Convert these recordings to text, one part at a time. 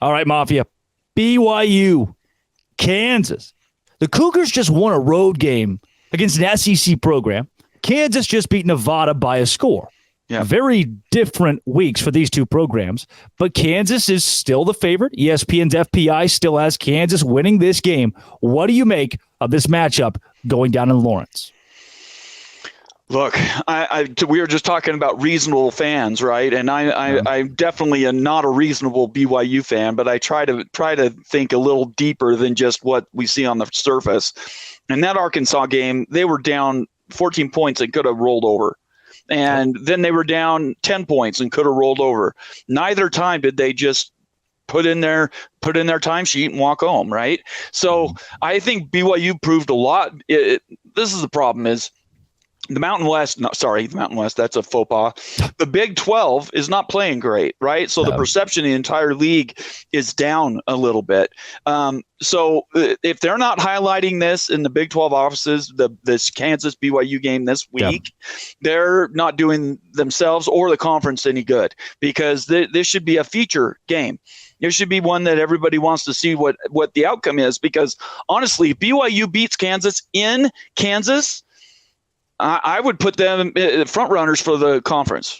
All right, Mafia. BYU, Kansas. The Cougars just won a road game against an SEC program. Kansas just beat Nevada by a score. Yeah. Very different weeks for these two programs, but Kansas is still the favorite. ESPN's FPI still has Kansas winning this game. What do you make of this matchup going down in Lawrence? Look, we were just talking about reasonable fans, right? And I definitely am not a reasonable BYU fan, but I try to think a little deeper than just what we see on the surface. In that Arkansas game, they were down 14 points and could have rolled over. And then they were down 10 points and could have rolled over. Neither time did they just put in their timesheet and walk home, right? So I think BYU proved a lot. This is the problem is the Mountain West, that's a faux pas. The Big 12 is not playing great, right? So the perception of the entire league is down a little bit. So if they're not highlighting this in the Big 12 offices, this Kansas BYU game this week, they're not doing themselves or the conference any good, because this should be a feature game. It should be one that everybody wants to see what the outcome is, because honestly, if BYU beats Kansas in Kansas, I would put them front runners for the conference.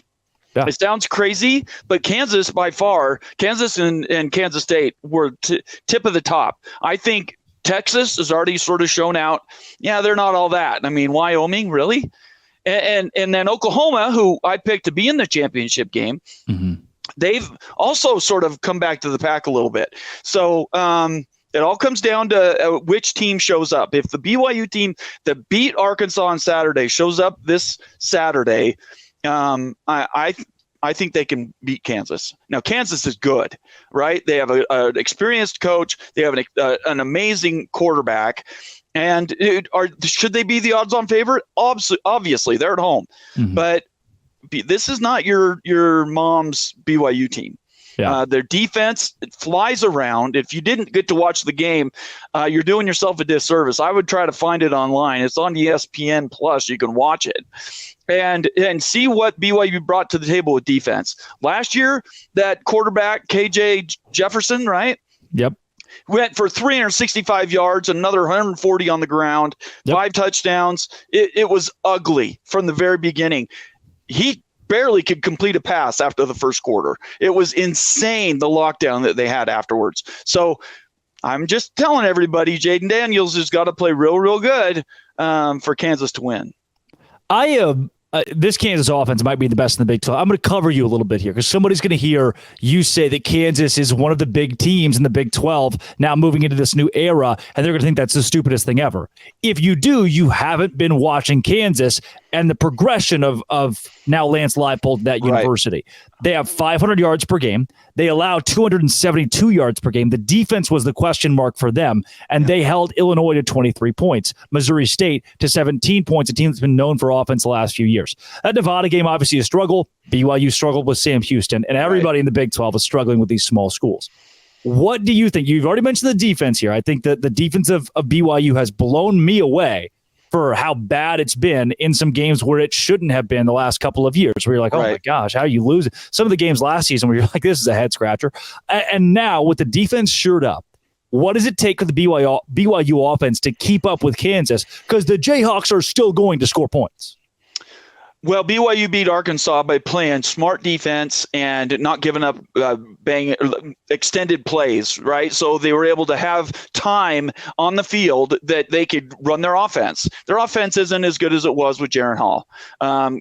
Yeah. It sounds crazy, but Kansas by far, Kansas and Kansas State were tip of the top. I think Texas has already sort of shown out. Yeah, they're not all that. I mean, Wyoming, really? And then Oklahoma, who I picked to be in the championship game, they've also sort of come back to the pack a little bit. So it all comes down to which team shows up. If the BYU team that beat Arkansas on Saturday shows up this Saturday, I think they can beat Kansas. Now, Kansas is good, right? They have an experienced coach. They have an amazing quarterback. And should they be the odds-on favorite? Obviously, they're at home. But this is not your mom's BYU team. Yeah. Their defense flies around. If you didn't get to watch the game, you're doing yourself a disservice. I would try to find it online. It's on ESPN Plus. You can watch it and see what BYU brought to the table with defense. Last year, that quarterback, KJ Jefferson, right? Yep. Went for 365 yards, another 140 on the ground, 5 touchdowns. It was ugly from the very beginning. He barely could complete a pass after the first quarter. It was insane, the lockdown that they had afterwards. So I'm just telling everybody, Jaden Daniels has got to play real good for Kansas to win. This Kansas offense might be the best in the Big 12. I'm going to cover you a little bit here because somebody's going to hear you say that Kansas is one of the big teams in the Big 12 now moving into this new era, and they're going to think that's the stupidest thing ever. If you do, you haven't been watching Kansas and the progression of now Lance Leipold at that university. They have 500 yards per game. They allow 272 yards per game. The defense was the question mark for them, and they held Illinois to 23 points, Missouri State to 17 points, a team that's been known for offense the last few years. That Nevada game, obviously a struggle. BYU struggled with Sam Houston, and everybody in the Big 12 is struggling with these small schools. What do you think? You've already mentioned the defense here. I think that the defense of BYU has blown me away for how bad it's been in some games where it shouldn't have been the last couple of years, where you're like, oh my gosh, how you lose it? Some of the games last season where you're like, this is a head scratcher. And now with the defense shored up, what does it take for the BYU offense to keep up with Kansas? Because the Jayhawks are still going to score points. Well, BYU beat Arkansas by playing smart defense and not giving up extended plays, right? So they were able to have time on the field that they could run their offense. Their offense isn't as good as it was with Jaren Hall.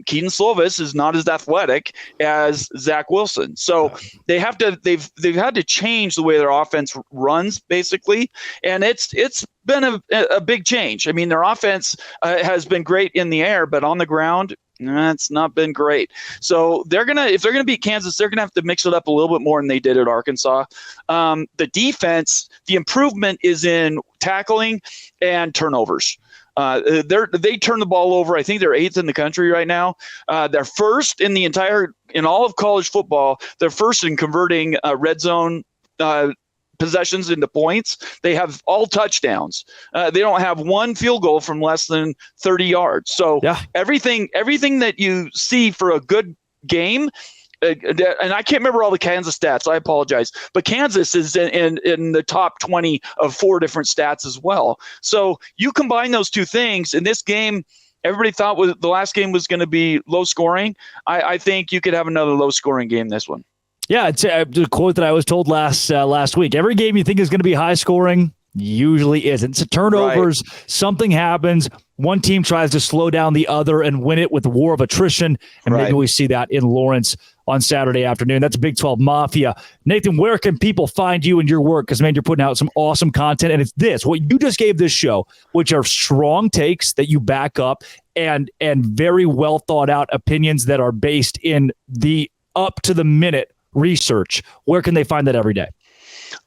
Keaton Slovis is not as athletic as Zach Wilson. So they've had to change the way their offense runs, basically, and it's been a big change. I mean, their offense has been great in the air, but on the ground, it's not been great. So if they're gonna beat Kansas, they're gonna have to mix it up a little bit more than they did at Arkansas. The defense, the improvement is in tackling and turnovers. They turn the ball over. I think they're 8th in the country right now. They're first in all of college football. They're first in converting red zone possessions into points. They have all touchdowns. They don't have one field goal from less than 30 yards. So everything that you see for a good game, and I can't remember all the Kansas stats. I apologize, but Kansas is in the top 20 of 4 different stats as well. So you combine those two things in this game. Everybody thought the last game was going to be low scoring. I think you could have another low scoring game this one. Yeah, it's a quote that I was told last week. Every game you think is going to be high scoring usually isn't. So turnovers, right. Something happens. One team tries to slow down the other and win it with the war of attrition. And maybe we see that in Lawrence on Saturday afternoon. That's Big 12 Mafia. Nathan, where can people find you and your work? Because, man, you're putting out some awesome content. And it's what you just gave this show, which are strong takes that you back up and very well thought out opinions that are based in the up to the minute research. Where can they find that every day?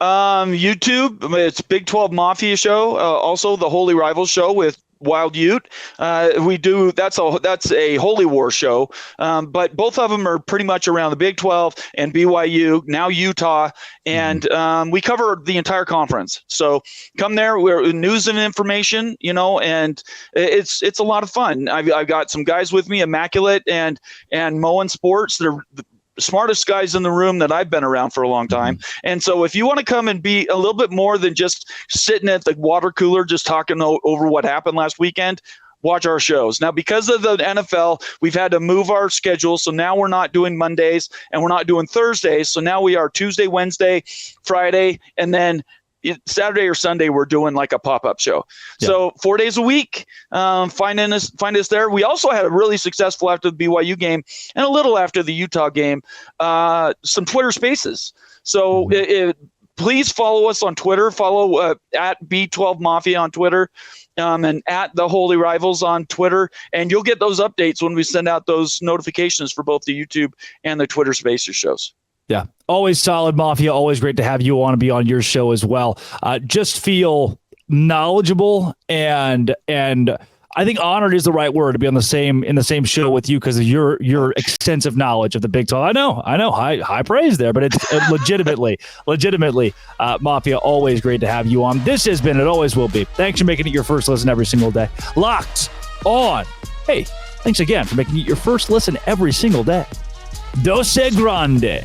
YouTube, it's Big 12 Mafia show. Also the Holy Rivals show with Wild Ute. That's a Holy War show. But both of them are pretty much around the Big 12 and BYU, now Utah. And we cover the entire conference. So come there. We're news and information, and it's a lot of fun. I've got some guys with me, Immaculate and Moen Sports. They're smartest guys in the room that I've been around for a long time. And so if you want to come and be a little bit more than just sitting at the water cooler, just talking over what happened last weekend, watch our shows. Now, because of the NFL, we've had to move our schedule. So now we're not doing Mondays and we're not doing Thursdays. So now we are Tuesday, Wednesday, Friday, and then Saturday or Sunday, we're doing like a pop-up show. Yeah. So 4 days a week, find us there. We also had a really successful after the BYU game and a little after the Utah game, some Twitter Spaces. So please follow us on Twitter. Follow at B12 Mafia on Twitter and at the Holy Rivals on Twitter. And you'll get those updates when we send out those notifications for both the YouTube and the Twitter Spaces shows. Yeah, always solid, Mafia. Always great to have you on and be on your show as well. Just feel knowledgeable and I think honored is the right word to be in the same show with you because of your extensive knowledge of the Big 12. I know, high praise there, but it's legitimately, Mafia. Always great to have you on. This has been, it always will be. Thanks for making it your first listen every single day. Locked on. Hey, thanks again for making it your first listen every single day. Dose Grande.